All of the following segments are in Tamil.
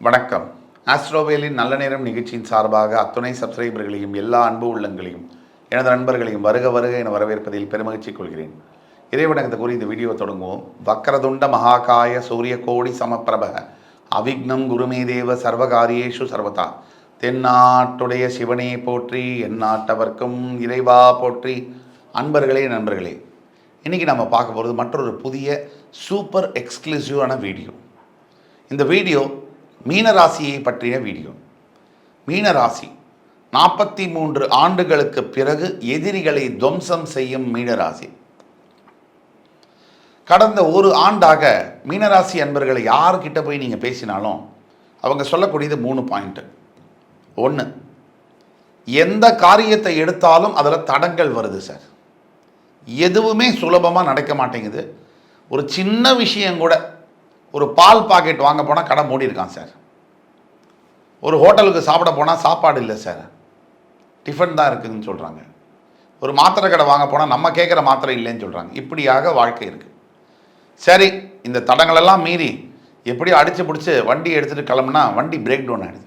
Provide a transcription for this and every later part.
வணக்கம். ஆஸ்ட்ரோவேலின் நல்ல நேரம் நிகழ்ச்சியின் சார்பாக அத்துணை சப்ஸ்கிரைபர்களையும் எல்லா அன்பு உள்ளங்களையும் எனது நண்பர்களையும் வருக வருக என வரவேற்பதில் பெருமகிழ்ச்சி கொள்கிறேன். இறைவணக்கத்தை கூறி இந்த வீடியோ தொடங்குவோம். வக்கரதுண்ட மகாகாய சூரிய கோடி சமப்பிரப அவிக்னம் குருமே தேவ சர்வகாரியேஷு சர்வதா. தென்னாட்டுடைய சிவனே போற்றி, எந்நாட்டவர்க்கும் இறைவா போற்றி. அன்பர்களே நண்பர்களே, இன்றைக்கி நம்ம பார்க்க போகிறது மற்றொரு புதிய சூப்பர் எக்ஸ்க்ளூசிவான வீடியோ. இந்த வீடியோ மீனராசியை பற்றிய வீடியோ. மீனராசி 43 ஆண்டுகளுக்கு பிறகு எதிரிகளை துவம்சம் செய்யும் மீனராசி. கடந்த ஒரு ஆண்டாக மீனராசி அன்பர்களை யார்கிட்ட போய் நீங்கள் பேசினாலும் அவங்க சொல்லக்கூடியது 3 பாயிண்ட். 1, எந்த காரியத்தை எடுத்தாலும் அதில் தடங்கள் வருது சார். எதுவுமே சுலபமாக நடக்க மாட்டேங்குது. ஒரு சின்ன விஷயம் கூட, ஒரு பால் பாக்கெட் வாங்க போனால் கடை மூடி இருக்கான் சார். ஒரு ஹோட்டலுக்கு சாப்பிட போனால் சாப்பாடு இல்லை சார், டிஃபன் தான் இருக்குதுன்னு சொல்கிறாங்க. ஒரு மாத்திரை கடை வாங்க போனால் நம்ம கேட்குற மாத்திரை இல்லைன்னு சொல்கிறாங்க. இப்படியாக வாழ்க்கை இருக்குது. சரி, இந்த தடங்களெல்லாம் மீறி எப்படியோ அடித்து பிடிச்சி வண்டி எடுத்துகிட்டு கிளம்புனா வண்டி பிரேக் டவுன் ஆகிடுது.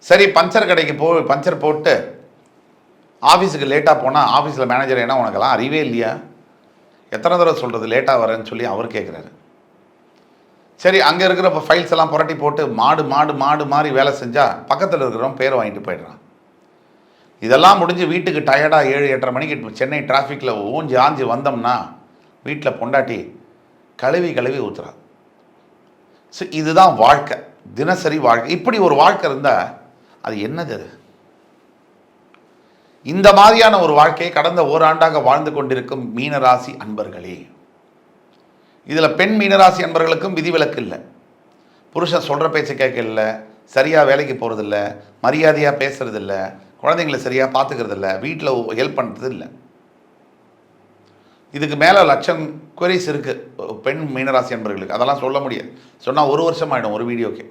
சரி, பஞ்சர் கடைக்கு பஞ்சர் போட்டு ஆஃபீஸுக்கு லேட்டாக போனால் ஆஃபீஸில் மேனேஜர் என்ன உனக்கெல்லாம் அறிவே இல்லையா, எத்தனை தடவை சொல்கிறது லேட்டாக வரேன்னு சொல்லி அவர் கேட்குறாரு. சரி, அங்கே இருக்கிற ஃபைல்ஸ் எல்லாம் புரட்டி போட்டு மாடு மாதிரி வேலை செஞ்சால் பக்கத்தில் இருக்கிறவன் பேரை வாங்கிட்டு போயிடுறான். இதெல்லாம் முடிஞ்சு வீட்டுக்கு டயர்டாக 7-8:30 மணிக்கு சென்னை டிராஃபிக்கில் ஆஞ்சு வந்தோம்னா வீட்டில் பொண்டாட்டி கழுவி ஊற்றுறா. ஸோ இதுதான் வாழ்க்கை, தினசரி வாழ்க்கை. இப்படி ஒரு வாழ்க்கை இருந்தால் அது என்னது? அது இந்த மாதிரியான ஒரு வாழ்க்கையை கடந்த ஓராண்டாக வாழ்ந்து கொண்டிருக்கும் மீனராசி அன்பர்களே. இதில் பெண் மீனராசி அன்பர்களுக்கும் விதிவிலக்கு இல்லை. புருஷன் சொல்கிற பேச்சை கேட்கல, சரியாக வேலைக்கு போகிறதில்ல, மரியாதையாக பேசுகிறதில்ல, குழந்தைங்களை சரியாக பார்த்துக்கிறதில்ல, வீட்டில் ஹெல்ப் பண்ணுறது இல்லை. இதுக்கு மேலே லட்சம் குவரிஸ் இருக்குது பெண் மீனராசி அன்பர்களுக்கு. அதெல்லாம் சொல்ல முடியாது. சொன்னால் 1 வருஷம் ஆகிடும் ஒரு வீடியோக்கு.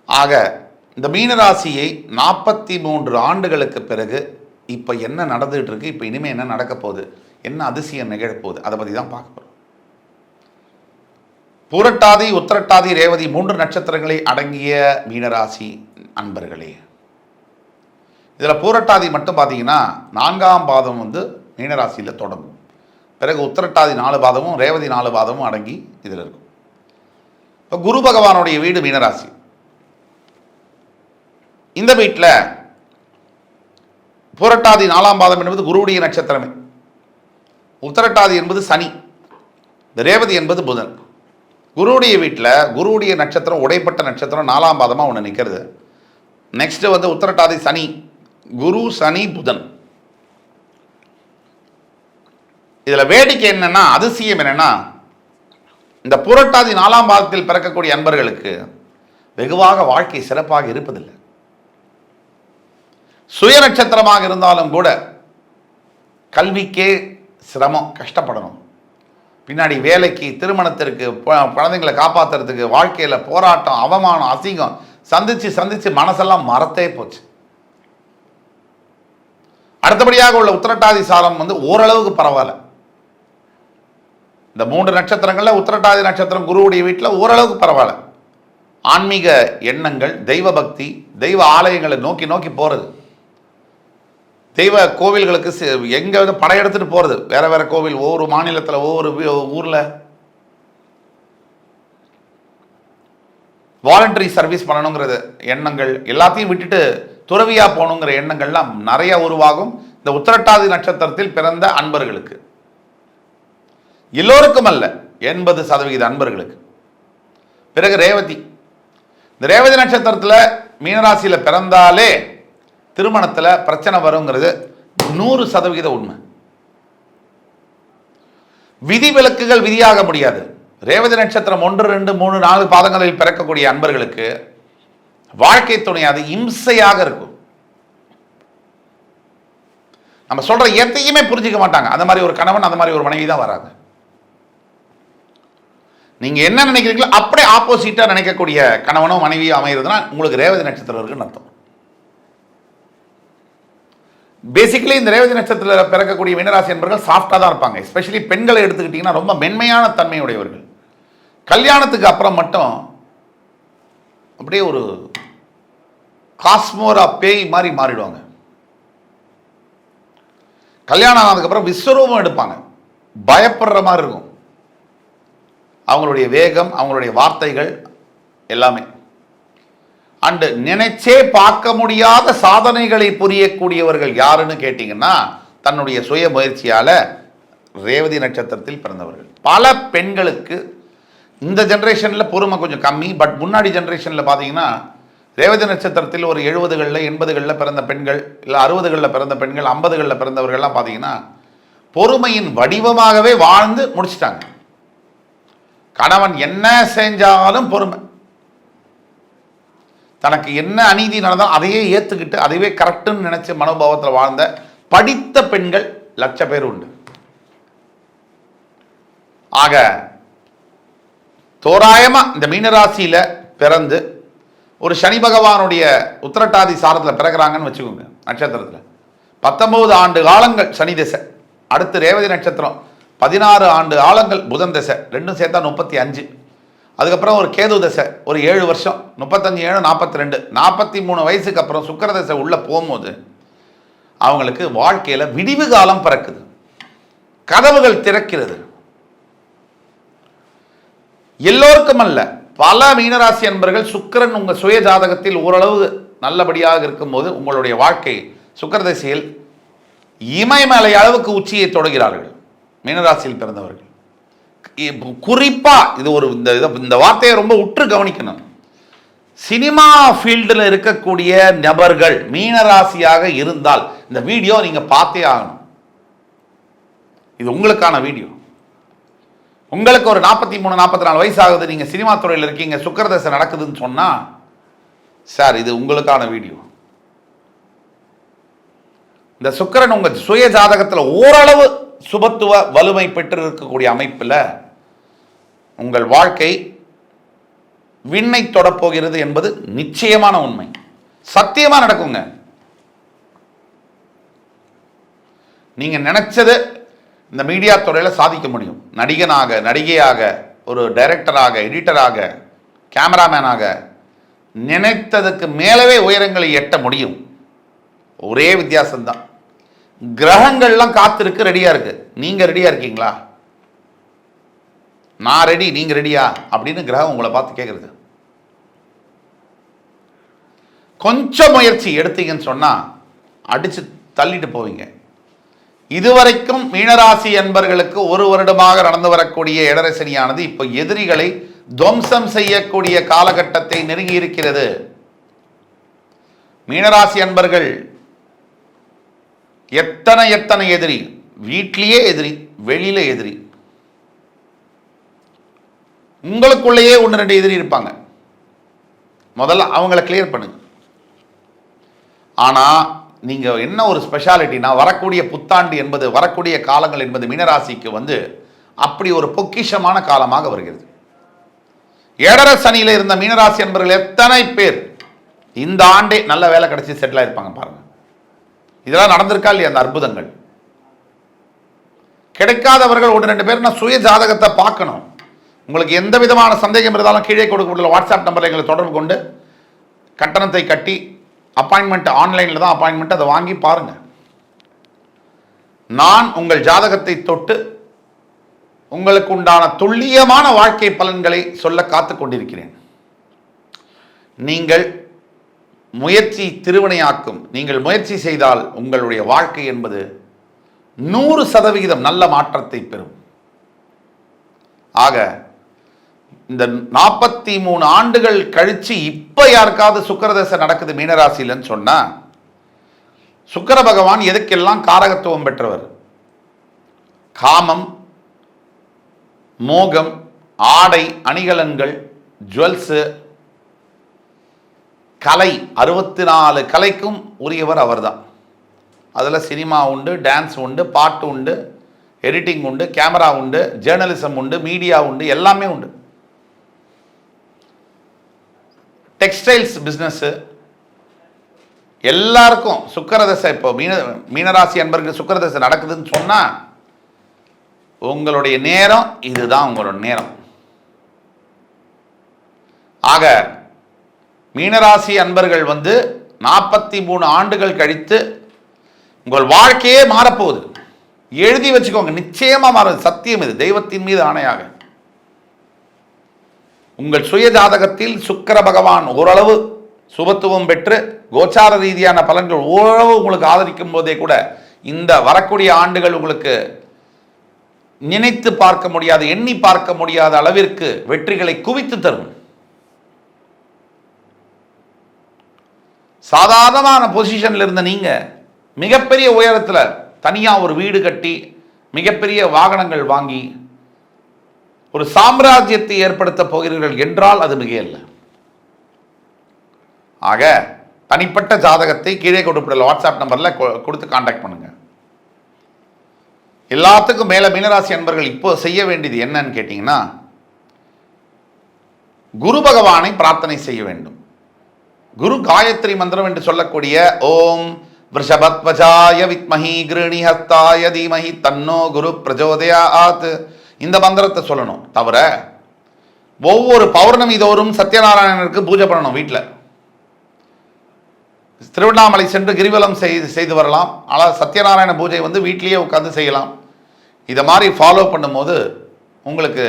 ஆக இந்த மீனராசியை 43 ஆண்டுகளுக்கு பிறகு இப்போ என்ன நடந்துகிட்டு இருக்கு, இப்போ இனிமேல் என்ன நடக்க போகுது, என்ன அதிசயம் நிகழப்போகுது, அதை பற்றி தான் பார்க்க போகிறோம். பூரட்டாதி, உத்திரட்டாதி, ரேவதி 3 நட்சத்திரங்களை அடங்கிய மீனராசி அன்பர்களே. இதில் பூரட்டாதி மட்டும் பார்த்தீங்கன்னா 4ஆம் பாதம் மீனராசியில் தொடங்கும். பிறகு உத்திரட்டாதி 4 பாதமும் ரேவதி 4 பாதமும் அடங்கி இதில் இருக்கும். இப்போ குரு பகவானுடைய வீடு மீனராசி. இந்த வீட்டில் பூரட்டாதி 4ஆம் பாதம் என்பது குருவுடைய நட்சத்திரமே. உத்திரட்டாதி என்பது சனி, இந்த ரேவதி என்பது புதன். குருவுடைய வீட்டில் குருவுடைய நட்சத்திரம் உடைப்பட்ட நட்சத்திரம் 4ஆம் பாதமாக ஒன்று நிற்கிறது. நெக்ஸ்ட்டு உத்திரட்டாதி சனி, குரு சனி புதன். இதில் வேடிக்கை என்னன்னா, அதிசயம் என்னன்னா, இந்த பூரட்டாதி 4ஆம் பாதத்தில் பிறக்கக்கூடிய அன்பர்களுக்கு வெகுவாக வாழ்க்கை சிறப்பாக இருப்பதில்லை. சுய நட்சத்திரமாக இருந்தாலும் கூட கல்விக்கே சிரமம், கஷ்டப்படணும். பின்னாடி வேலைக்கு, திருமணத்திற்கு, குழந்தைங்களை காப்பாற்றுறதுக்கு, வாழ்க்கையில் போராட்டம், அவமானம், அசிங்கம் சந்திச்சு மனசெல்லாம் மறத்தே போச்சு. அடுத்தபடியாக உள்ள உத்திரட்டாதி சாரம் ஓரளவுக்கு பரவாயில்ல. இந்த 3 நட்சத்திரங்களில் உத்திரட்டாதி நட்சத்திரம் குருவுடைய வீட்டில் ஓரளவுக்கு பரவாயில்ல. ஆன்மீக எண்ணங்கள், தெய்வ பக்தி, தெய்வ ஆலயங்களை நோக்கி போகிறது, தெய்வ கோவில்களுக்கு எங்கே படையெடுத்துட்டு போகிறது, வேற கோவில், ஒவ்வொரு மாநிலத்தில், ஒவ்வொரு ஊரில் வாலண்டரி சர்வீஸ் பண்ணணுங்கிறது எண்ணங்கள், எல்லாத்தையும் விட்டுட்டு துறவியாக போகணுங்கிற எண்ணங்கள்லாம் நிறைய உருவாகும் இந்த உத்திரட்டாதி நட்சத்திரத்தில் பிறந்த அன்பர்களுக்கு. எல்லோருக்கும் அல்ல, 80% அன்பர்களுக்கு. பிறகு ரேவதி. இந்த ரேவதி நட்சத்திரத்தில் மீனராசியில் பிறந்தாலே திருமணத்தில் பிரச்சனை வருங்கிறது 100% உண்மை. விதிவிலக்குகள் விதியாக முடியாது. ரேவதி நட்சத்திரம் 1, 2, 3, 4 பாதங்களில் பிறக்கக்கூடிய அன்பர்களுக்கு வாழ்க்கை துணை அது இம்சையாக இருக்கும். நம்ம சொல்ற எதையுமே புரிஞ்சிக்க மாட்டாங்க. அந்த மாதிரி ஒரு கணவன், அந்த மாதிரி ஒரு மனைவி தான் வராங்க. நீங்க என்ன நினைக்கிறீங்களோ அப்படியே ஆப்போசிட்டா நினைக்கக்கூடிய கணவனோ மனைவியோ அமைகிறதுனா உங்களுக்கு ரேவதி நட்சத்திரம் இருக்குன்னு அர்த்தம். பேசிக்கலி இந்த ரேவதி நட்சத்திரத்தில் பிறக்கக்கூடிய மீனராசி என்பவர்கள் சாஃப்டாக தான் இருப்பாங்க. எஸ்பெஷலி பெண்களை எடுத்துக்கிட்டிங்கன்னா ரொம்ப மென்மையான தன்மையுடையவர்கள். கல்யாணத்துக்கு அப்புறம் மட்டும் அப்படியே ஒரு காஸ்மோரா பேய் மாதிரி மாறிடுவாங்க. கல்யாணம் ஆனதுக்கப்புறம் விஸ்வரூபம் எடுப்பாங்க, பயப்படுற மாதிரி இருக்கும். அவங்களுடைய வேகம், அவங்களுடைய வார்த்தைகள் எல்லாமே. அண்டு நினைச்சே பார்க்க முடியாத சாதனைகளை புரியக்கூடியவர்கள் யாருன்னு கேட்டீங்கன்னா, தன்னுடைய சுய முயற்சியால் ரேவதி நட்சத்திரத்தில் பிறந்தவர்கள். பல பெண்களுக்கு இந்த ஜென்ரேஷனில் பொறுமை கொஞ்சம் கம்மி. பட் முன்னாடி ஜென்ரேஷனில் பார்த்தீங்கன்னா, ரேவதி நட்சத்திரத்தில் ஒரு 70களில் 80களில் பிறந்த பெண்கள், இல்லை 60களில் பிறந்த பெண்கள், 50களில் பிறந்தவர்கள்லாம் பார்த்தீங்கன்னா பொறுமையின் வடிவமாகவே வாழ்ந்து முடிச்சிட்டாங்க. கணவன் என்ன செஞ்சாலும் பொறுமை, தனக்கு என்ன அநீதி நடந்தாலும் அதையே ஏற்றுக்கிட்டு அதையே கரெக்டுன்னு நினைச்ச மனோபாவத்தில் வாழ்ந்த படித்த பெண்கள் லட்ச பேர் உண்டு. ஆக தோராயமா இந்த மீனராசியில பிறந்து ஒரு சனி பகவானுடைய உத்திரட்டாதி சாரத்தில் பிறகுறாங்கன்னு வச்சுக்கோங்க. நட்சத்திரத்தில் 19 ஆண்டு காலங்கள் சனி திசை, அடுத்து ரேவதி நட்சத்திரம் 16 ஆண்டு காலங்கள் புதன் திசை, ரெண்டும் சேர்த்தா 35. அதுக்கப்புறம் ஒரு கேது தசை ஒரு 7 வருஷம், 35 7 42, 43 வயசுக்கு அப்புறம் சுக்கிர தசை உள்ள போகும்போது அவங்களுக்கு வாழ்க்கையில விடிவு காலம் பிறக்குது, கதவுகள் திறக்கிறது. எல்லோருக்கும் அல்ல, பல மீனராசி அன்பர்கள் சுக்கிரன் உங்க சுய ஜாதகத்தில் ஓரளவு நல்லபடியாக இருக்கும்போது உங்களுடைய வாழ்க்கை சுக்கிர திசையில் இமயமலை அளவுக்கு உச்சியை தொடுகிறார்கள். மீனராசியில் பிறந்தவர்கள் குறிப்பா இது ஒரு இந்த வார்த்தையை ரொம்ப உற்று கவனிக்கணும். சினிமா ஃபீல்டில் இருக்கக்கூடிய நபர்கள் மீனராசியாக இருந்தால் இந்த வீடியோ நீங்க பார்த்தே ஆகணும். இது உங்களுக்கான வீடியோ. உங்களுக்கு ஒரு 43 44 வயசு ஆகுது, நீங்க சினிமா துறையில் இருக்கீங்க, சுக்கிரதசை நடக்குதுன்னு சொன்னா சார் இது உங்களுக்கான வீடியோ. இந்த சுக்கிரன் உங்க சுய ஜாதகத்தில் ஓரளவு சுபத்துவ வலிமை பெற்று இருக்கக்கூடிய அமைப்பில் உங்கள் வாழ்க்கை விண்ணை தொடப்போகிறது என்பது நிச்சயமான உண்மை, சத்தியமா நடக்குங்க. நீங்க நினைச்சது இந்த மீடியா துறையில் சாதிக்க முடியும். நடிகனாக, நடிகையாக, ஒரு டைரக்டராக, எடிட்டராக, கேமராமேனாக நினைத்ததுக்கு மேலவே உயரங்களை எட்ட முடியும். ஒரே வித்தியாசம்தான், கிரகங்கள்லாம் காத்திருக்கு, ரெடியா இருக்கு. நீங்க ரெடியா இருக்கீங்களா? நான் ரெடி, நீங்க ரெடியா அப்படின்னு கிரகம் உங்களை பார்த்து கேட்கறது. கொஞ்சம் முயற்சி எடுத்தீங்கன்னு சொன்னா அடிச்சு தள்ளிட்டு போவீங்க. இதுவரைக்கும் மீனராசி என்பர்களுக்கு ஒரு வருடமாக நடந்து வரக்கூடிய ஏழரை சனியானது இப்போ எதிரிகளை துவம்சம் செய்யக்கூடிய காலகட்டத்தை நெருங்கி இருக்கிறது. மீனராசி அன்பர்கள் எத்தனை எதிரி, வீட்டிலேயே எதிரி, வெளியில எதிரி, உங்களுக்குள்ளேயே 1 2 எதிரி இருப்பாங்க. முதல்ல அவங்கள கிளியர் பண்ணுங்க. ஆனா நீங்க என்ன ஒரு ஸ்பெஷாலிட்டினா, வரக்கூடிய புத்தாண்டு என்பது, வரக்கூடிய காலங்கள் என்பது மீனராசிக்கு அப்படி ஒரு பொக்கிஷமான காலமாக வருகிறது. ஏழரை சனியில இருந்த மீனராசி என்பவர்கள் எத்தனை பேர் இந்த ஆண்டே நல்ல வேலை கிடைச்சி செட்டில் ஆயிருப்பாங்க பாருங்க. இதெல்லாம் நடந்திருக்கா இல்லையா? அந்த அற்புதங்கள் கிடைக்காதவர்கள் 1 2 பேர் நான் சுய ஜாதகத்தை பார்க்கணும். உங்களுக்கு எந்த விதமான சந்தேகம் இருந்தாலும் கீழே கொடுக்கப்பட்டுள்ள வாட்ஸ்அப் நம்பரில் எங்களை தொடர்பு கொண்டு கட்டணத்தை கட்டி அப்பாயின்மெண்ட், ஆன்லைனில் தான் அப்பாயின்மெண்ட், அதை வாங்கி பாருங்க. நான் உங்கள் ஜாதகத்தை தொட்டு உங்களுக்கு உண்டான துல்லியமான வாழ்க்கை பலன்களை சொல்ல காத்து கொண்டிருக்கிறேன். நீங்கள் முயற்சி திருவினையாக்கும். நீங்கள் முயற்சி செய்தால் உங்களுடைய வாழ்க்கை என்பது 100% நல்ல மாற்றத்தை பெறும். ஆக இந்த 43 ஆண்டுகள் கழிச்சு இப்ப யாருக்காவது சுக்கிரதசை நடக்குது மீனராசியிலன்னு சொன்னா, சுக்கிர பகவான் எதுக்கெல்லாம் காரகத்துவம் பெற்றவர்? காமம், மோகம், ஆடை அணிகலன்கள், ஜுவல்ஸு, கலை, 64 கலைக்கும் உரியவர் அவர்தான். அதில் சினிமா உண்டு, டான்ஸ் உண்டு, பாட்டு உண்டு, எடிட்டிங் உண்டு, கேமரா உண்டு, ஜேர்னலிசம் உண்டு, மீடியா உண்டு, எல்லாமே உண்டு. டெக்ஸ்டைல்ஸ் பிஸ்னஸ், எல்லாருக்கும் சுக்கிரதசை. இப்போ மீனராசி அன்பர்களுக்கு சுக்கிரதசை நடக்குதுன்னு சொன்னா உங்களுடைய நேரம் இதுதான். உங்களோட நேரம் ஆக மீனராசி அன்பர்கள் 43 ஆண்டுகள் கழித்து உங்கள் வாழ்க்கையே மாறப்போகுது. எழுதி வச்சுக்கோங்க, நிச்சயமா மாறும். சத்தியம் இது, தெய்வத்தின் மீது ஆணையாக. உங்கள் சுய ஜாதகத்தில் சுக்கிர பகவான் ஓரளவு சுபத்துவம் பெற்று கோச்சார ரீதியான பலன்கள் ஓரளவு உங்களுக்கு ஆதரிக்கும் போதே கூட இந்த வரக்கூடிய ஆண்டுகள் உங்களுக்கு நினைத்து பார்க்க முடியாத, எண்ணி பார்க்க முடியாத அளவிற்கு வெற்றிகளை குவித்து தரும். சாதாரணமான பொசிஷன்ல இருந்த நீங்க மிகப்பெரிய உயரத்தில் தனியா ஒரு வீடு கட்டி மிகப்பெரிய வாகனங்கள் வாங்கி ஒரு சாம்ராஜ்யத்தை ஏற்படுத்த போகிறீர்கள் என்றால் அது மிகையல்ல. ஆக தனிப்பட்ட ஜாதகத்தை கீழே கொடுக்கப்பட்டுள்ள வாட்ஸ்அப் நம்பர்ல கொடுத்து கான்டாக்ட் பண்ணுங்க. எல்லாத்துக்கும் மேல மீனராசி அன்பர்கள் இப்போ செய்ய வேண்டியது என்னன்னு கேட்டீங்கன்னா, குரு பகவானை பிரார்த்தனை செய்ய வேண்டும். குரு காயத்ரி மந்திரம் என்று சொல்லக்கூடிய ஓம் விருஷபத்வஜாய வித்மஹி கிருணிஹஸ்தாய தீமஹி தன்னோ குரு பிரஜோதயாத், இந்த மந்திரத்தை சொல்லணும். தவிர ஒவ்வொரு பௌர்ணமி தோறும் சத்யநாராயணனுக்கு பூஜை பண்ணணும். வீட்டில் திருவண்ணாமலை சென்று கிரிவலம் செய்து வரலாம். ஆனால் சத்யநாராயண பூஜை வீட்டிலேயே உட்காந்து செய்யலாம். இதை மாதிரி ஃபாலோ பண்ணும்போது உங்களுக்கு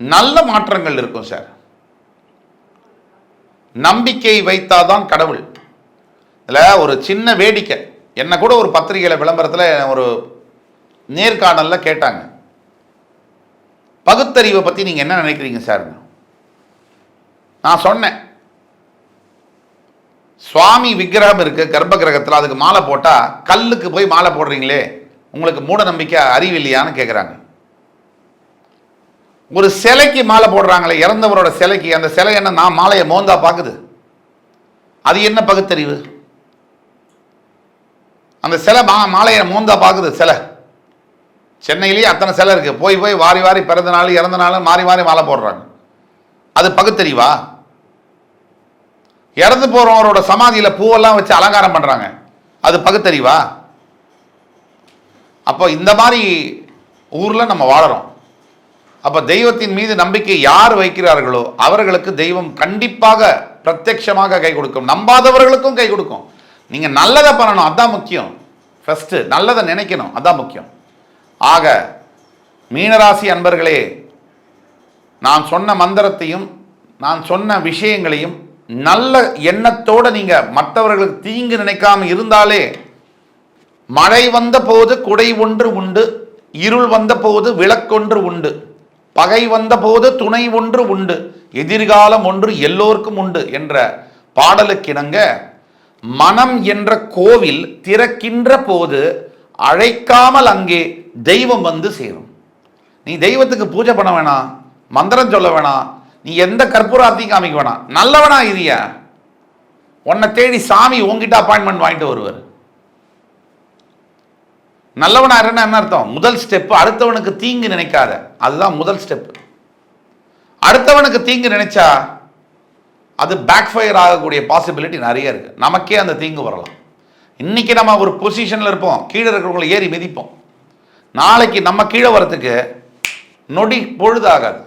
நல்ல மாற்றங்கள் இருக்கும் சார். நம்பிக்கை வைத்தாதான் கடவுள். இதில் ஒரு சின்ன வேடிக்கை, என்ன கூட ஒரு பத்திரிகையில் விளம்பரத்தில் ஒரு நேர்காணலில் கேட்டாங்க, பகுத்தறிவை பற்றி நீங்கள் என்ன நினைக்கிறீங்க சார்? நான் சொன்னேன், சுவாமி விக்கிரகம் இருக்கு கர்ப்ப கிரகத்தில், அதுக்கு மாலை போட்டால் கல்லுக்கு போய் மாலை போடுறீங்களே, உங்களுக்கு மூட நம்பிக்கை அறிவு இல்லையான்னு கேட்குறாங்க. ஒரு சிலைக்கு மாலை போடுறாங்களே, இறந்தவரோட சிலைக்கு, அந்த சிலை என்ன நான் மாலையை மோந்தா பார்க்குது? அது என்ன பகுத்தறிவு? அந்த சிலை மாலையை மோந்தா பார்க்குது. சிலை சென்னையிலேயே அத்தனை சிலை இருக்கு, போய் போய் வாரி வாரி பிறந்த நாள் இறந்த நாள் மாறி மாறி மாலை போடுறாங்க. அது பகுத்தறிவா? இறந்து போறவரோட சமாதியில பூவெல்லாம் வச்சு அலங்காரம் பண்றாங்க, அது பகுத்தறிவா? அப்போ இந்த மாதிரி ஊர்ல நம்ம வாழறோம். அப்ப தெய்வத்தின் மீது நம்பிக்கை யார் வைக்கிறார்களோ அவர்களுக்கு தெய்வம் கண்டிப்பாக பிரத்யட்சமாக கை கொடுக்கும். நம்பாதவர்களுக்கும் கை கொடுக்கும். நீங்க நல்லதை பண்ணணும், அதான் முக்கியம். ஃபர்ஸ்ட் நல்லதை நினைக்கணும், அதான் முக்கியம். ஆக மீனராசி அன்பர்களே, நான் சொன்ன மந்திரத்தையும் நான் சொன்ன விஷயங்களையும் நல்ல எண்ணத்தோடு நீங்க மற்றவர்களுக்கு தீங்கு நினைக்காம இருந்தாலே, மழை வந்த போது குடை ஒன்று உண்டு, இருள் வந்த போது விளக்கொன்று உண்டு, பகை வந்த போது துணை ஒன்று உண்டு, எதிர்காலம் ஒன்று எல்லோருக்கும் உண்டு என்ற பாடலுக்கிணங்க, மனம் என்ற கோவில் திறக்கின்ற போது அழைக்காமல் அங்கே தெய்வம் சேரும். நீ தெய்வத்துக்கு பூஜை பண்ண வேணாம், மந்திரம் சொல்ல வேணாம், நீ எந்த கற்பூராத்தையும் காமிக்க வேணாம், நல்லவனா இரியா, உன்னை தேடி சாமி உங்ககிட்ட அப்பாயின்மெண்ட் வாங்கிட்டு வருவார். நல்லவனா என்ன அர்த்தம்? முதல் ஸ்டெப் அடுத்தவனுக்கு தீங்கு நினைக்காத, அதுதான் முதல் ஸ்டெப். அடுத்தவனுக்கு தீங்கு நினைச்சா அது பேக் ஃபயர் ஆகக்கூடிய பாசிபிலிட்டி நிறைய இருக்கு. நமக்கே அந்த தீங்கு வரலாம். இன்னைக்கு நம்ம ஒரு பொசிஷன்ல இருப்போம், கீழே இருக்கிறவங்களை ஏறி மிதிப்போம். நாளைக்கு நம்ம கீழே வரத்துக்கு நொடி பொழுதாகாது.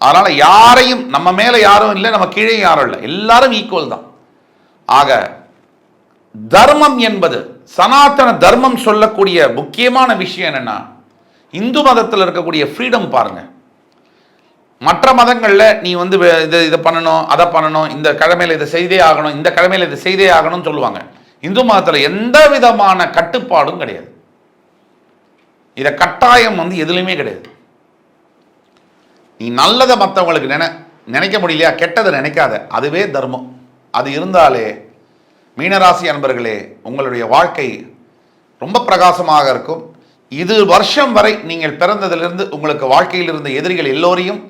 அதனால யாரையும், நம்ம மேல யாரும் இல்லை, நம்ம கீழே யாரும் இல்லை, எல்லாரும் ஈக்குவல் தான். ஆக தர்மம் என்பது, சனாதன தர்மம் சொல்லக்கூடிய முக்கியமான விஷயம் என்னன்னா, இந்து மதத்தில் இருக்கக்கூடிய ஃப்ரீடம் பாருங்க. மற்ற மதங்களில் நீ இதை பண்ணணும், அதை பண்ணணும், இந்த கிழமையில் இதை செய்தே ஆகணும், இந்த கிழமையில் இதை செய்தே ஆகணும்னு சொல்லுவாங்க. இந்து மதத்தில் எந்த விதமான கட்டுப்பாடும் கிடையாது. இதை கட்டாயம் எதுலையுமே கிடையாது. நீ நல்லதை மற்றவங்களுக்கு நினைக்க முடியலையா, கெட்டதை நினைக்காத, அதுவே தர்மம். அது இருந்தாலே மீனராசி அன்பர்களே, உங்களுடைய வாழ்க்கை ரொம்ப பிரகாசமாக இருக்கும். இது வருஷம் வரை நீங்கள் பிறந்ததிலிருந்து உங்களுக்கு வாழ்க்கையில் இருந்த எதிரிகள் எல்லோரையும்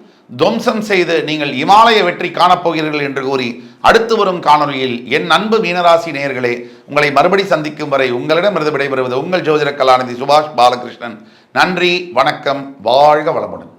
துவம்சம் செய்து நீங்கள் இமாலய வெற்றி காணப்போகிறீர்கள் என்று கூறி, அடுத்து வரும் காணொலியில் என் அன்பு மீனராசி நேயர்களே, உங்களை மறுபடி சந்திக்கும் வரை உங்களிடமிருந்து விடைபெறுவது உங்கள் ஜோதிட கலாநிதி சுபாஷ் பாலகிருஷ்ணன். நன்றி, வணக்கம், வாழ்க வளமுடன்.